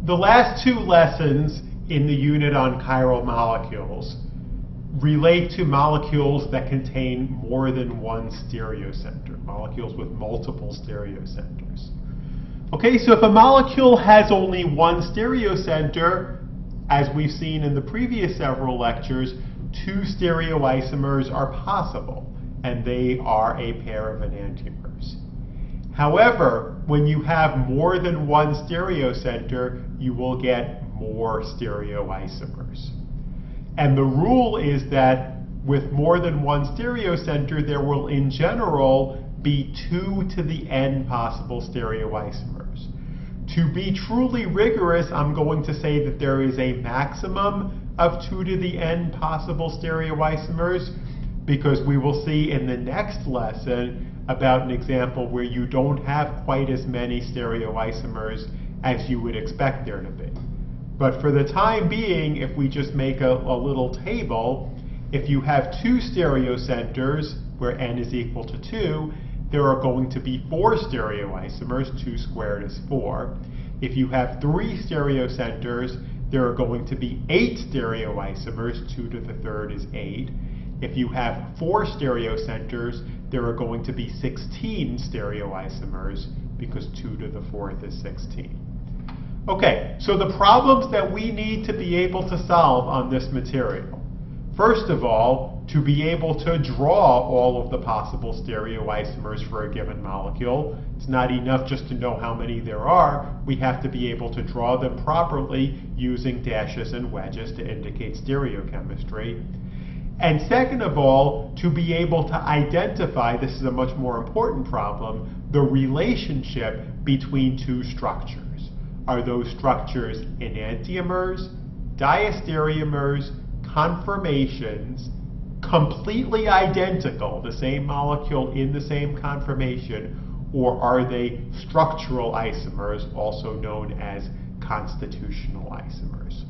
The last two lessons in the unit on chiral molecules relate to molecules that contain more than one stereocenter, molecules with multiple stereocenters. Okay, so if a molecule has only one stereocenter, as we've seen in the previous several lectures, two stereoisomers are possible, and they are a pair of enantiomers. However, when you have more than one stereocenter, you will get more stereoisomers. And the rule is that with more than one stereocenter, there will in general be 2 to the n possible stereoisomers. To be truly rigorous, I'm going to say that there is a maximum of 2 to the n possible stereoisomers, because we will see in the next lesson about an example where you don't have quite as many stereoisomers as you would expect there to be. But for the time being, if we just make a little table, if you have 2 stereocenters where n is equal to 2, there are going to be 4 stereoisomers. 2 squared is 4. If you have 3 stereocenters, there are going to be 8 stereoisomers. 2 to the third is 8. If you have 4 stereocenters, there are going to be 16 stereoisomers, because 2 to the fourth is 16. Okay, so the problems that we need to be able to solve on this material. First of all, to be able to draw all of the possible stereoisomers for a given molecule. It's not enough just to know how many there are. We have to be able to draw them properly using dashes and wedges to indicate stereochemistry. And second of all, to be able to identify, this is a much more important problem, the relationship between 2 structures. Are those structures enantiomers, diastereomers, conformations, completely identical, the same molecule in the same conformation, or are they structural isomers, also known as constitutional isomers?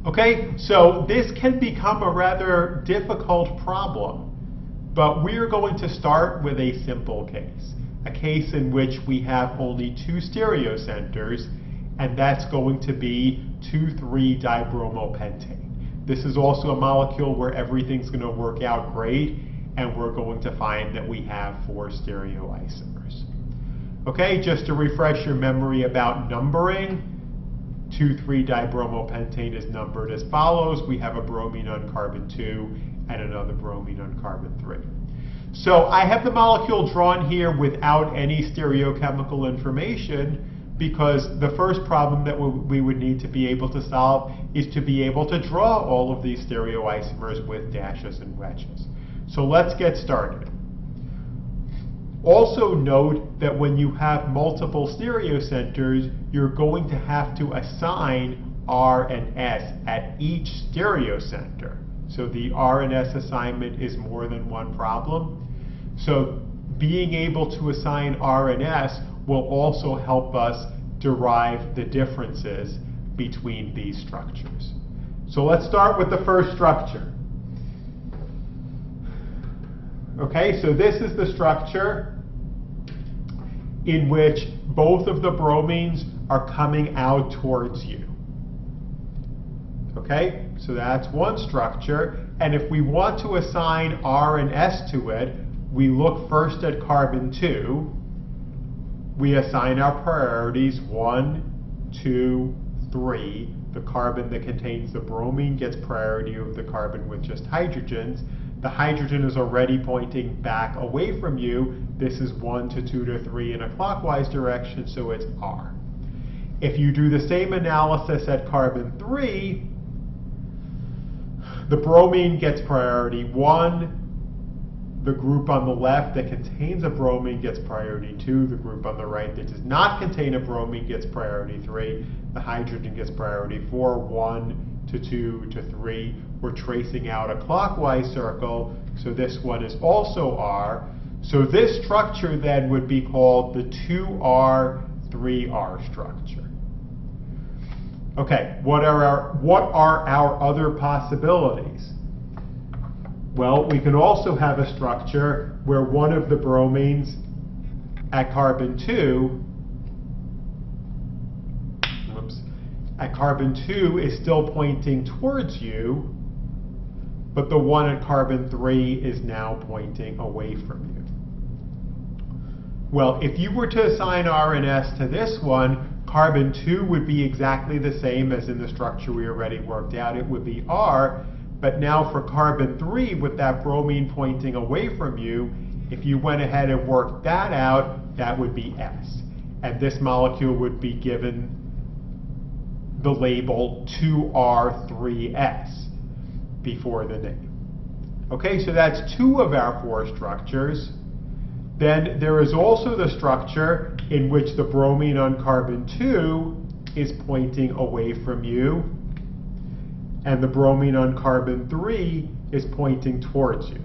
Okay, so this can become a rather difficult problem, but we're going to start with a simple case, a case in which we have only 2 stereocenters, and that's going to be 2,3-dibromopentane. This is also a molecule where everything's going to work out great, and we're going to find that we have 4 stereoisomers. Okay, just to refresh your memory about numbering, 2,3-dibromopentane is numbered as follows. We have a bromine on carbon 2 and another bromine on carbon 3. So I have the molecule drawn here without any stereochemical information, because the first problem that we would need to be able to solve is to be able to draw all of these stereoisomers with dashes and wedges. So let's get started. Also note that when you have multiple stereocenters, you're going to have to assign R and S at each stereocenter. So the R and S assignment is more than one problem. So being able to assign R and S will also help us derive the differences between these structures. So let's start with the first structure. Okay, so this is the structure in which both of the bromines are coming out towards you. Okay, so that's one structure, and if we want to assign R and S to it, we look first at carbon 2. We assign our priorities 1, 2, 3. The carbon that contains the bromine gets priority over the carbon with just hydrogens. The hydrogen is already pointing back away from you. This is 1 to 2 to 3 in a clockwise direction, so it's R. If you do the same analysis at carbon 3, the bromine gets priority 1. The group on the left that contains a bromine gets priority 2. The group on the right that does not contain a bromine gets priority 3. The hydrogen gets priority 4, 1 to 2 to 3. We're tracing out a clockwise circle, so this one is also R. So this structure then would be called the 2R, 3R structure. Okay, what are our other possibilities? Well, we can also have a structure where one of the bromines at carbon 2 at carbon 2 is still pointing towards you, but the one at carbon 3 is now pointing away from you. Well, if you were to assign R and S to this one, carbon 2 would be exactly the same as in the structure we already worked out. It would be R, but now for carbon 3, with that bromine pointing away from you, if you went ahead and worked that out, that would be S. And this molecule would be given the label 2R3S before the name. Okay, so that's 2 of our 4 structures. Then there is also the structure in which the bromine on carbon 2 is pointing away from you, and the bromine on carbon 3 is pointing towards you.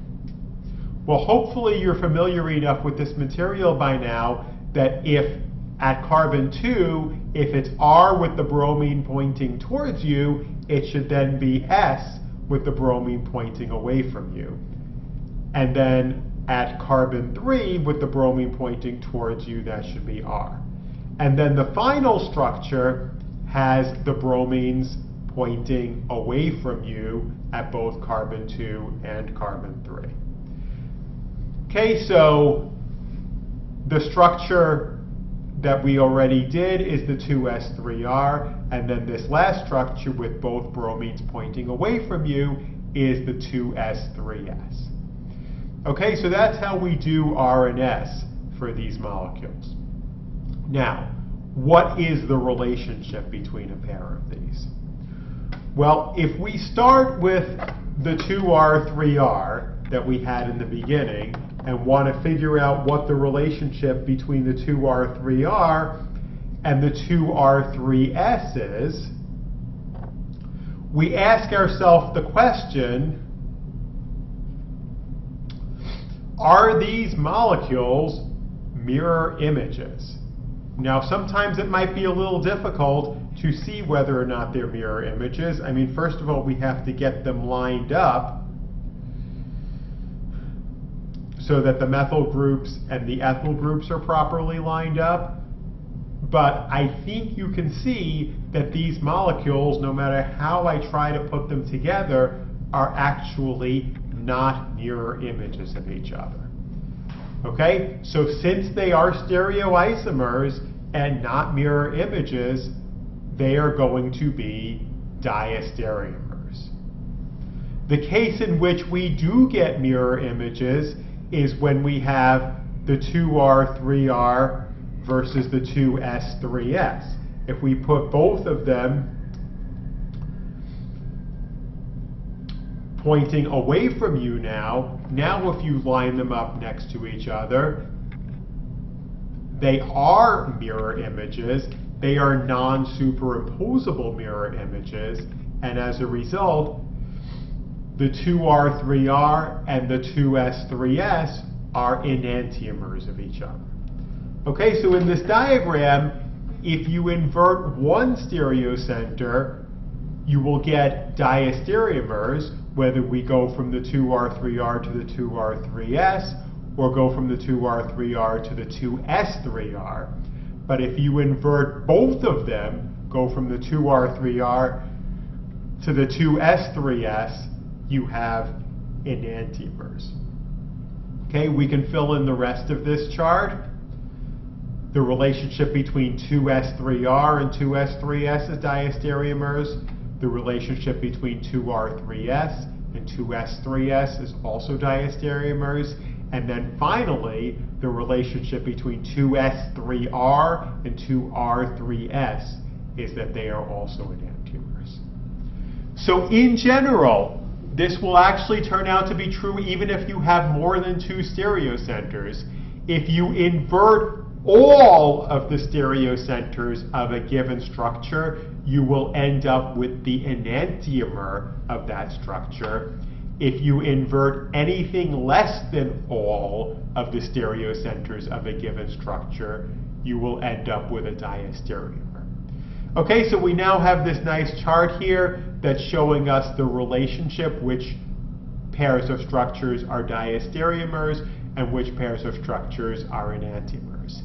Well, hopefully you're familiar enough with this material by now that if at carbon 2, if it's R with the bromine pointing towards you, it should then be S with the bromine pointing away from you. And then at carbon 3, with the bromine pointing towards you, that should be R. And then the final structure has the bromines pointing away from you at both carbon 2 and carbon 3. Okay, so the structure that we already did is the 2s3r, and then this last structure with both bromines pointing away from you is the 2s3s. Okay, so that's how we do R and S for these molecules. Now, what is the relationship between a pair of these? Well, if we start with the 2r3r that we had in the beginning and want to figure out what the relationship between the 2r3r and the 2r3s is, we ask ourselves the question, are these molecules mirror images? Now, sometimes it might be a little difficult to see whether or not they're mirror images. I mean, first of all, we have to get them lined up so that the methyl groups and the ethyl groups are properly lined up. But I think you can see that these molecules, no matter how I try to put them together, are actually not mirror images of each other. Okay, so since they are stereoisomers and not mirror images, they are going to be diastereomers. The case in which we do get mirror images is when we have the 2r3r versus the 2s3s. If we put both of them pointing away from you now if you line them up next to each other, they are mirror images. They are non-superimposable mirror images, and as a result, the 2r3r and the 2s3s are enantiomers of each other. Okay, so in this diagram, if you invert one stereocenter, you will get diastereomers, whether we go from the 2r3r to the 2r3s, or go from the 2r3r to the 2s3r. But if you invert both of them, go from the 2r3r to the 2s3s, you have enantiomers. Okay, we can fill in the rest of this chart. The relationship between 2s3r and 2s3s is diastereomers. The relationship between 2r3s and 2s3s is also diastereomers. And then finally, the relationship between 2s3r and 2r3s is that they are also enantiomers. So in general, this will actually turn out to be true even if you have more than 2 stereocenters. If you invert all of the stereocenters of a given structure, you will end up with the enantiomer of that structure. If you invert anything less than all of the stereocenters of a given structure, you will end up with a diastereomer. Okay, so we now have this nice chart here that's showing us the relationship, which pairs of structures are diastereomers and which pairs of structures are enantiomers.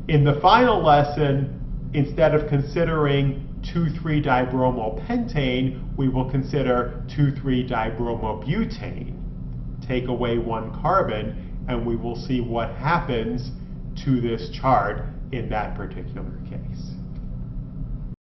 In the final lesson, instead of considering 2,3-dibromopentane, we will consider 2,3-dibromobutane. Take away one carbon, and we will see what happens to this chart in that particular case.